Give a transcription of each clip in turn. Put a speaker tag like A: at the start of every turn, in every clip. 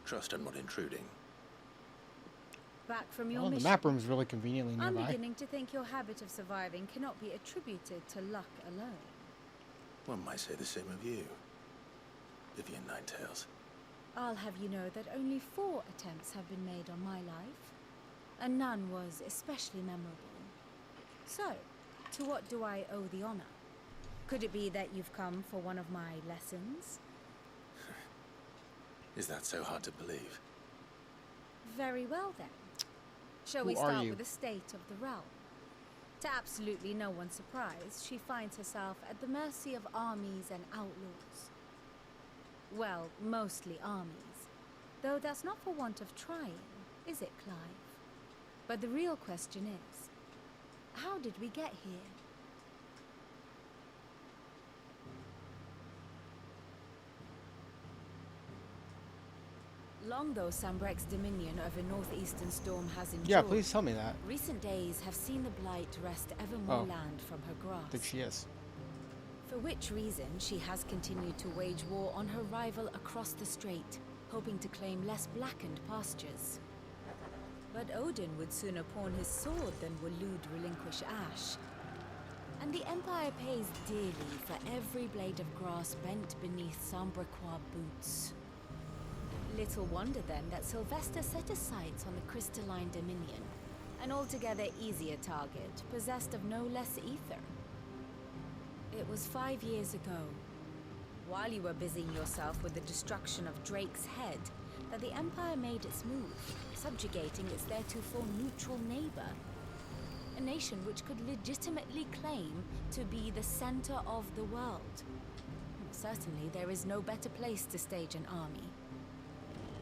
A: Trust I'm not intruding.
B: Back from your
C: Well, the
B: mission.
C: map room is really conveniently
B: I'm
C: nearby.
B: beginning to think your habit of surviving cannot be attributed to luck alone.
A: One might say the same of you, Vivian Ninetails.
B: I'll have you know that only 4 attempts have been made on my life, and none was especially memorable. So, to what do I owe the honor? Could it be that you've come for one of my lessons?
A: Is that so hard to believe?
B: Very well then. Shall we start with the state of the realm? To absolutely no one's surprise, she finds herself at the mercy of armies and outlaws. Well, mostly armies. Though that's not for want of trying, is it, Clive? But the real question is, how did we get here? Long though Sambrek's dominion over northeastern Storm has endured,
C: Yeah, please tell me that.
B: recent days have seen the Blight wrest ever more land from her grasp.
C: I think she is.
B: For which reason she has continued to wage war on her rival across the strait, hoping to claim less blackened pastures. But Odin would sooner pawn his sword than Waloed relinquish Ash. And the Empire pays dearly for every blade of grass bent beneath Sambrequois boots. Little wonder then that Sylvester set his sights on the Crystalline Dominion, an altogether easier target, possessed of no less ether. It was 5 years ago, while you were busying yourself with the destruction of Drake's head, that the Empire made its move, subjugating its theretofore neutral neighbor. A nation which could legitimately claim to be the center of the world. Certainly there is no better place to stage an army.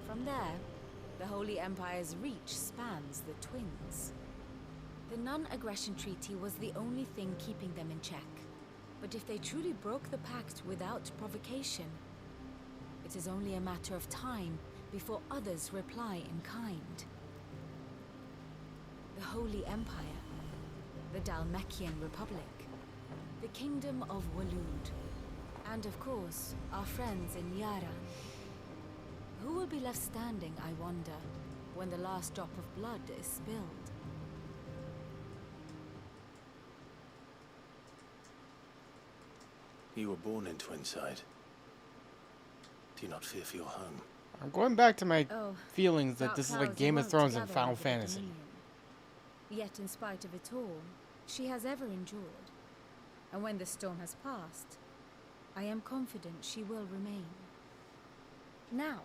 B: From there, the Holy Empire's reach spans the Twins. The non-aggression treaty was the only thing keeping them in check. But if they truly broke the pact without provocation, it is only a matter of time before others reply in kind. The Holy Empire, the Dhalmekian Republic, the Kingdom of Waloed, and of course, our friends in Yaran. Who will be left standing, I wonder, when the last drop of blood is spilled?
A: You were born in Twinside. Do you not fear for your home?
C: I'm going back to my
B: Oh,
C: feelings that
B: dark
C: this is
B: clouds
C: like Game of
B: won't
C: Thrones and
B: gather
C: Final
B: over the
C: Fantasy.
B: Dominion. Yet in spite of it all, she has ever endured. And when the storm has passed, I am confident she will remain. Now,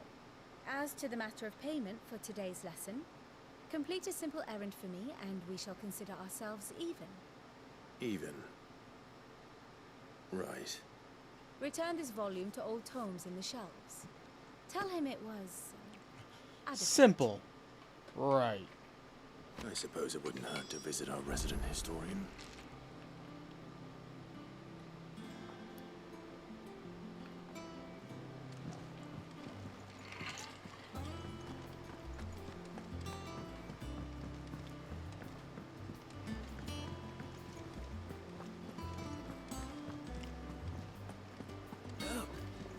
B: as to the matter of payment for today's lesson, complete a simple errand for me and we shall consider ourselves even.
A: Even? Right.
B: Return this volume to old tomes in the shelves. Tell him it was adequate.
C: Simple. Right.
A: I suppose it wouldn't hurt to visit our resident historian.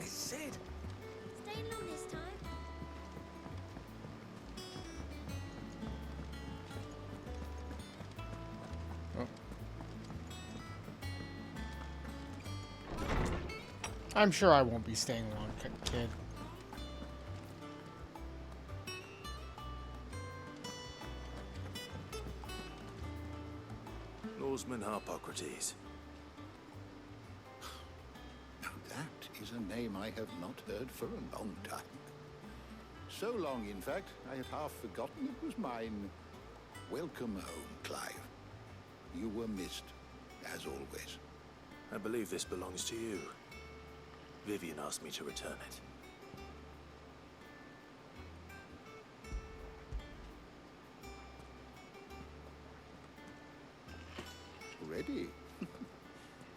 D: Staying long this time?
C: I'm sure I won't be staying long, kid.
A: Lawsman Harpocrates.
E: Now that is a name I have not heard for a long time. So long, in fact, I had half forgotten it was mine. Welcome home, Clive. You were missed, as always.
A: I believe this belongs to you. Vivian asked me to return it.
E: Ready?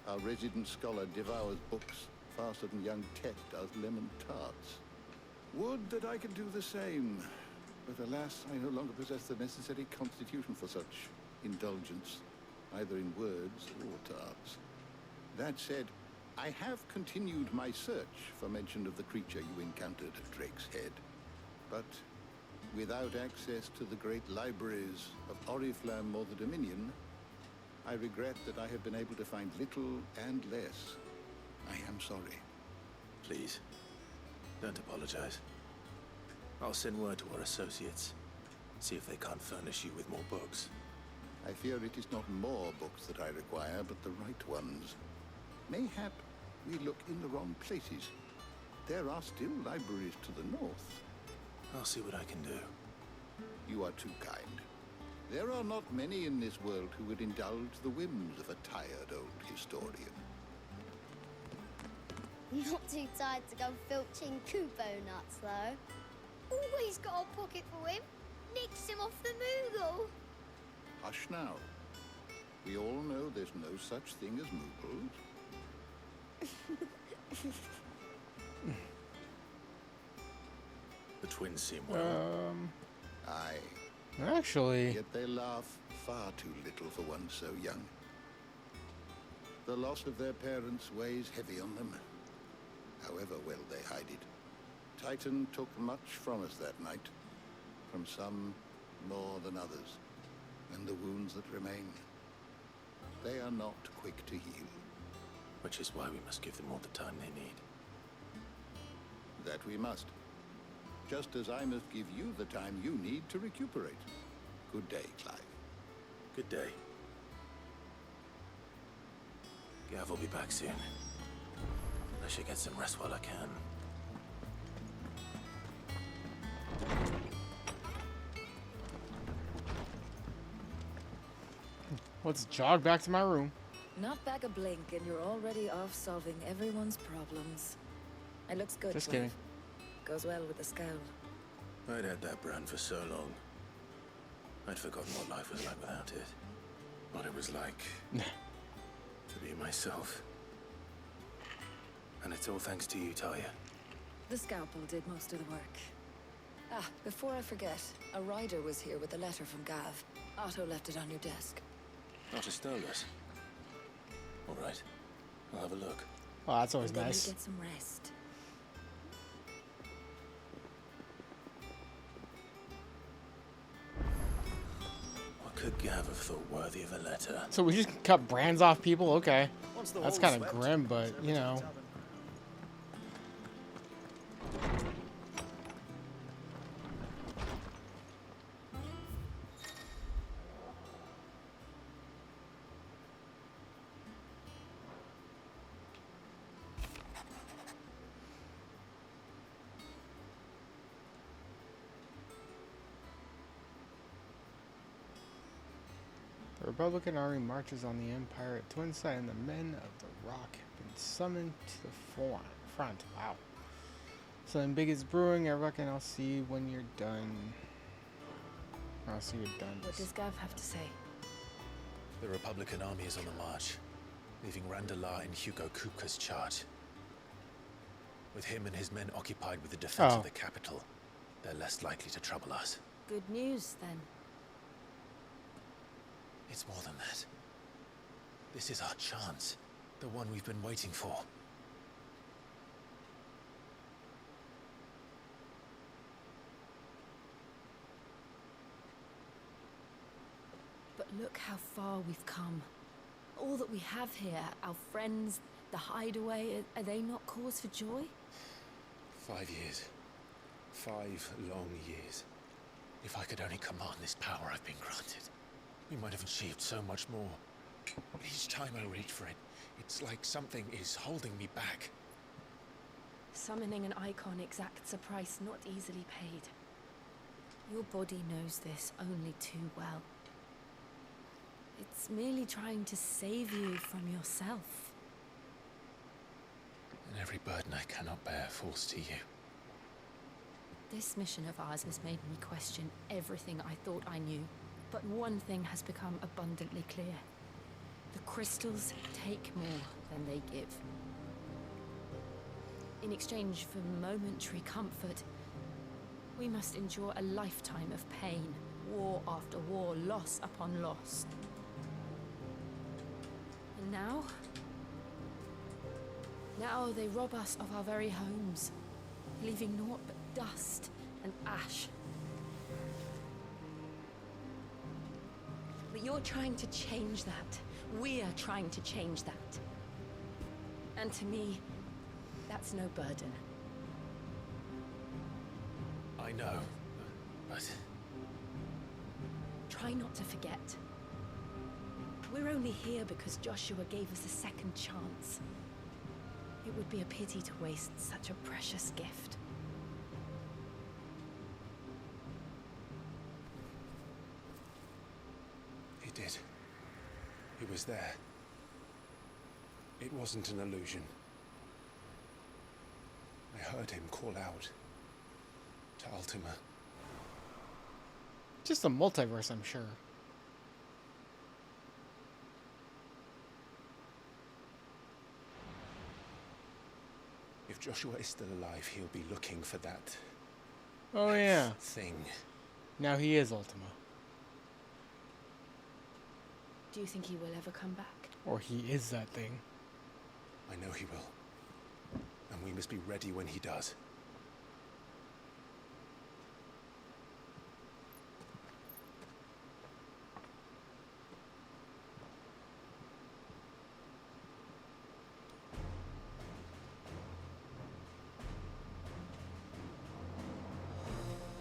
E: Our resident scholar devours books faster than young Tet does lemon tarts. Would that I could do the same. But alas, I no longer possess the necessary constitution for such indulgence, either in words or tarts. That said, I have continued my search for mention of the creature you encountered at Drake's Head. But without access to the great libraries of Oriflamme or the Dominion, I regret that I have been able to find little and less. I am sorry.
A: Please, don't apologize. I'll send word to our associates. See if they can't furnish you with more books.
E: I fear it is not more books that I require, but the right ones. Mayhap we look in the wrong places. There are still libraries to the north.
A: I'll see what I can do.
E: You are too kind. There are not many in this world who would indulge the whims of a tired old historian.
D: Not too tired to go filching Kupo nuts, though. Always got a pocket for him. Nicks him off the Moogle.
E: Hush now. We all know there's no such thing as Moogles.
A: The twins seem well.
E: Aye.
C: Actually,
E: Yet they laugh far too little for one so young. The loss of their parents weighs heavy on them, however well they hide it. Titan took much from us that night, from some more than others, and the wounds that remain, they are not quick to heal.
A: Which is why we must give them all the time they need.
E: That we must. Just as I must give you the time you need to recuperate. Good day, Clive.
A: Good day. Gav will be back soon. I should get some rest while I can.
C: let's jog back to my room.
B: Not back a blink, and you're already off solving everyone's problems. It looks good.
C: Just
B: Clive.
C: kidding.
B: Goes well with the scowl.
A: I'd had that brand for so long. I'd forgotten what life was like without it. What it was like to be myself. And it's all thanks to you, Talia.
B: The scalpel did most of the work. Ah, before I forget, a rider was here with a letter from Gav. Otto left it on your desk.
A: Not a Stolas. All right. I'll have a look.
C: Oh, that's always
B: And then
C: nice.
B: you get some rest.
A: What could Gav have thought worthy of a letter?
C: So we just cut brands off people? Okay.
F: Once the
C: That's
F: hole's
C: kind of
F: swept,
C: grim, but,
F: over
C: you
F: to the
C: know.
F: tavern.
C: The Republican army marches on the Empire at Twinside, and the men of the Rock have been summoned to the front. Wow. Something big is brewing. I reckon I'll see when you're done. I'll see you're done.
B: What does Gav have to say?
A: The Republican army is on the march, leaving Randalar in Hugo Kupka's charge. With him and his men occupied with the defense
C: Oh.
A: of the capital, they're less likely to trouble us.
B: Good news, then.
A: It's more than that. This is our chance. The one we've been waiting for.
B: But look how far we've come. All that we have here, our friends, the hideaway, are they not cause for joy?
A: 5 years. 5 long years. If I could only command this power I've been granted, we might have achieved so much more. But each time I reach for it, it's like something is holding me back.
B: Summoning an icon exacts a price not easily paid. Your body knows this only too well. It's merely trying to save you from yourself.
A: And every burden I cannot bear falls to you.
B: This mission of ours has made me question everything I thought I knew. But one thing has become abundantly clear. The crystals take more than they give. In exchange for momentary comfort, we must endure a lifetime of pain, war after war, loss upon loss. And now they rob us of our very homes, leaving naught but dust
F: and ash. But you're trying to change that. We're trying to change that. And to me, that's no burden.
A: I know, but...
F: Try not to forget. We're only here because Joshua gave us a second chance. It would be a pity to waste such a precious gift.
A: He did. He was there. It wasn't an illusion. I heard him call out to Ultima.
C: Just a multiverse, I'm sure.
A: If Joshua is still alive, he'll be looking for that
C: Oh yeah.
A: thing.
C: Now he is Ultima.
F: Do you think he will ever come back?
C: Or he is that thing.
A: I know he will. And we must be ready when he does.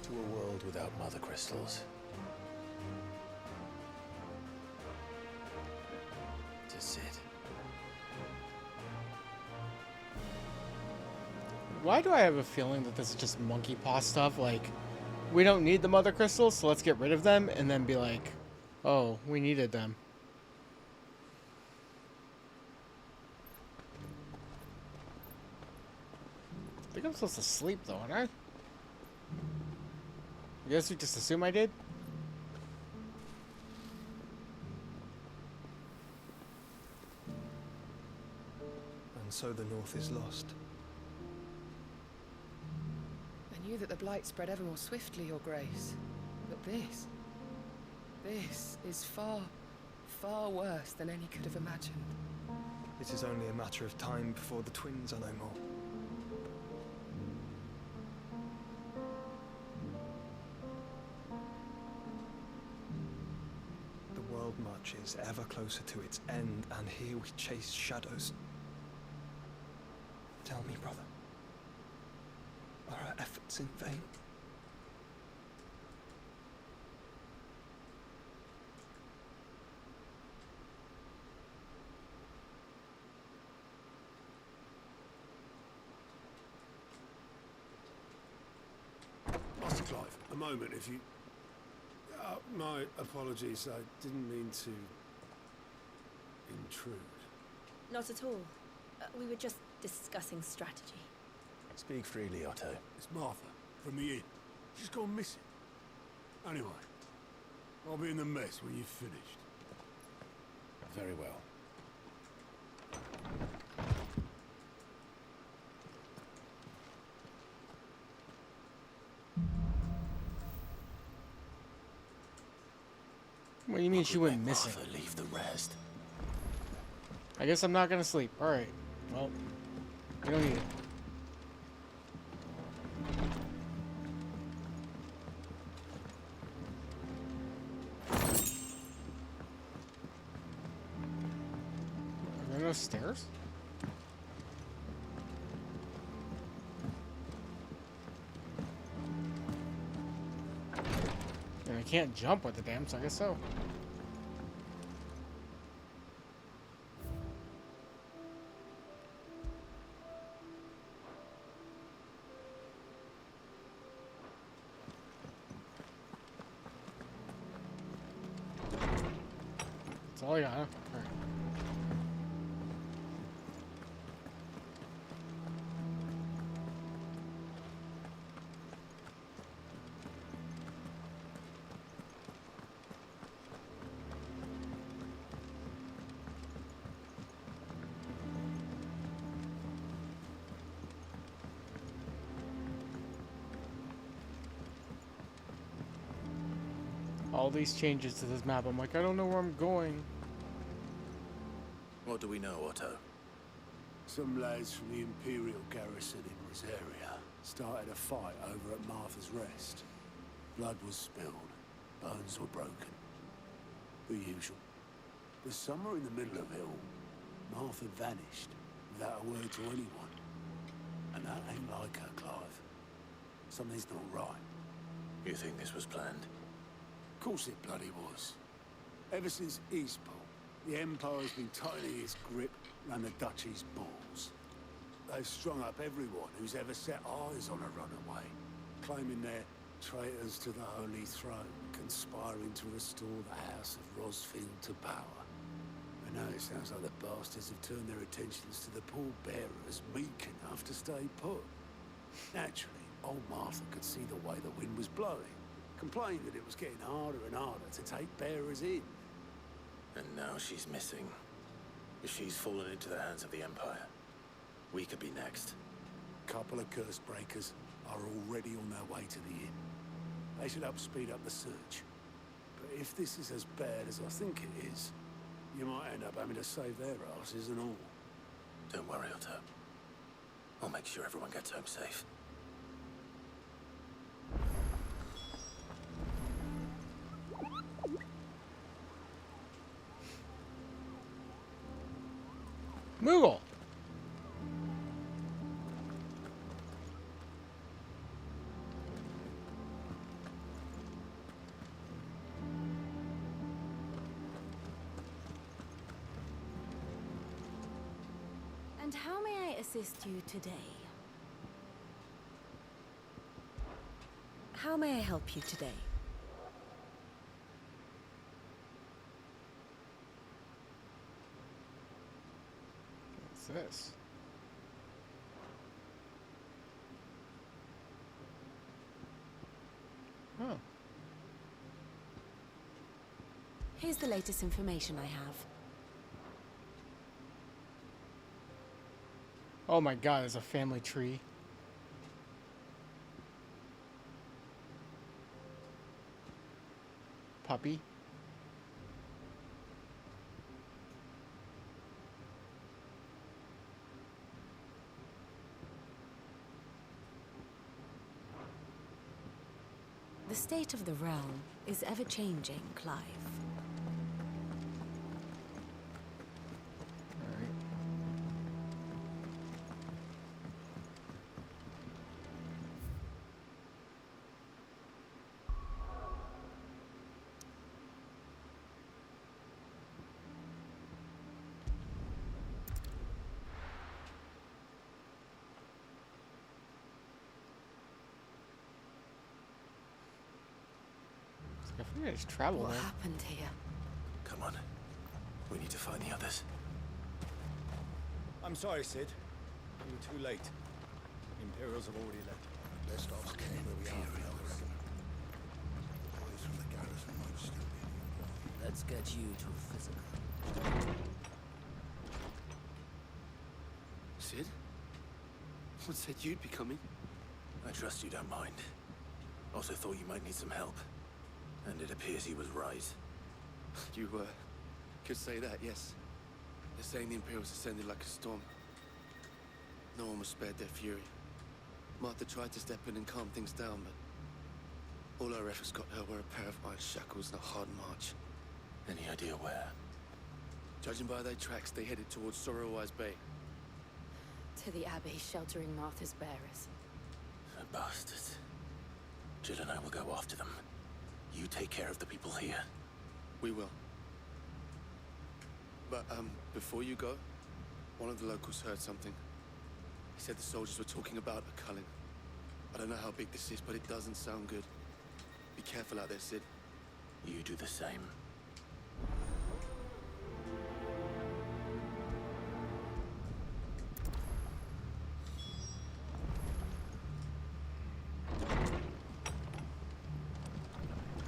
A: To a world without mother crystals. To Sid.
C: Why do I have a feeling that this is just monkey paw stuff? Like, we don't need the mother crystals, so let's get rid of them, and then be like, oh, we needed them. I think I'm supposed to sleep, though, aren't I? I guess we just assume I did?
G: And so the North is lost.
H: I knew that the Blight spread ever more swiftly, Your Grace. But this is far, far worse than any could have imagined.
G: It is only a matter of time before the twins are no more. The world marches ever closer to its end, and here we chase shadows. Tell me, brother, are our efforts in vain?
I: Master Clive, a moment, if you... my apologies, I didn't mean to... intrude.
F: Not at all. We were just discussing strategy.
A: Speak freely, Otto.
I: It's Martha, from the inn. She's gone missing. Anyway, I'll be in the mess when you've finished.
A: Very well.
C: What do you mean she went missing?
A: Martha leave the rest.
C: I guess I'm not gonna sleep. Alright. Well, we don't need it. Are there no stairs? And I can't jump with the damn, so I guess so. That's all I got, huh? Alright. All these changes to this map, I'm like, I don't know where I'm going.
A: What do we know, Otto?
I: Some lads from the Imperial garrison in Rosaria started a fight over at Martha's Rest. Blood was spilled, bones were broken. The usual. The summer in the middle of it all, Martha vanished without a word to anyone. And that ain't like her, Clive. Something's not right.
A: You think this was planned?
I: Of course it bloody was. Ever since Eastport, the Empire's been tightening its grip around the Duchy's balls. They've strung up everyone who's ever set eyes on a runaway, claiming they're traitors to the Holy Throne, conspiring to restore the House of Rosfield to power. And now it sounds like the bastards have turned their attentions to the pallbearers meek enough to stay put. Naturally, old Martha could see the way the wind was blowing, complained that it was getting harder and harder to take bearers in.
A: And now she's missing. If she's fallen into the hands of the Empire, we could be next.
I: Couple of curse breakers are already on their way to the inn. They should help speed up the search. But if this is as bad as I think it is, you might end up having to save their asses and all.
A: Don't worry, Otto. I'll make sure everyone gets home safe.
C: Moogle!
B: And how may I assist you today? How may I help you today?
C: What's this? Oh.
B: Here's the latest information I have.
C: Oh my god, there's a family tree. Puppy.
B: The state of the realm is ever-changing, Clive.
C: Alright. I think I just traveled
F: What
C: there.
F: happened here?
A: Come on. We need to find the others.
J: I'm sorry, Sid. You were too late. The Imperials have already left.
E: Best off staying where we are, I reckon. The boys from the garrison might still be nearby.
K: Let's get you to a physical.
L: Sid? What said you'd be coming?
A: I trust you don't mind. Also thought you might need some help. And it appears he was right.
L: You, could say that, yes. They're saying the Imperials ascended like a storm. No one was spared their fury. Martha tried to step in and calm things down, but all our efforts got her were a pair of iron shackles and a hard march.
A: Any idea where?
L: Judging by their tracks, they headed towards Sorrowwise Bay.
F: To the Abbey, sheltering Martha's bearers.
A: The bastards. Jill and I will go after them. You take care of the people here.
L: We will. But, before you go, one of the locals heard something. He said the soldiers were talking about a culling. I don't know how big this is, but it doesn't sound good. Be careful out there, Sid.
A: You do the same.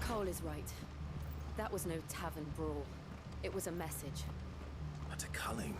F: Cole is right. That was no tavern brawl. It was a message.
A: But a culling.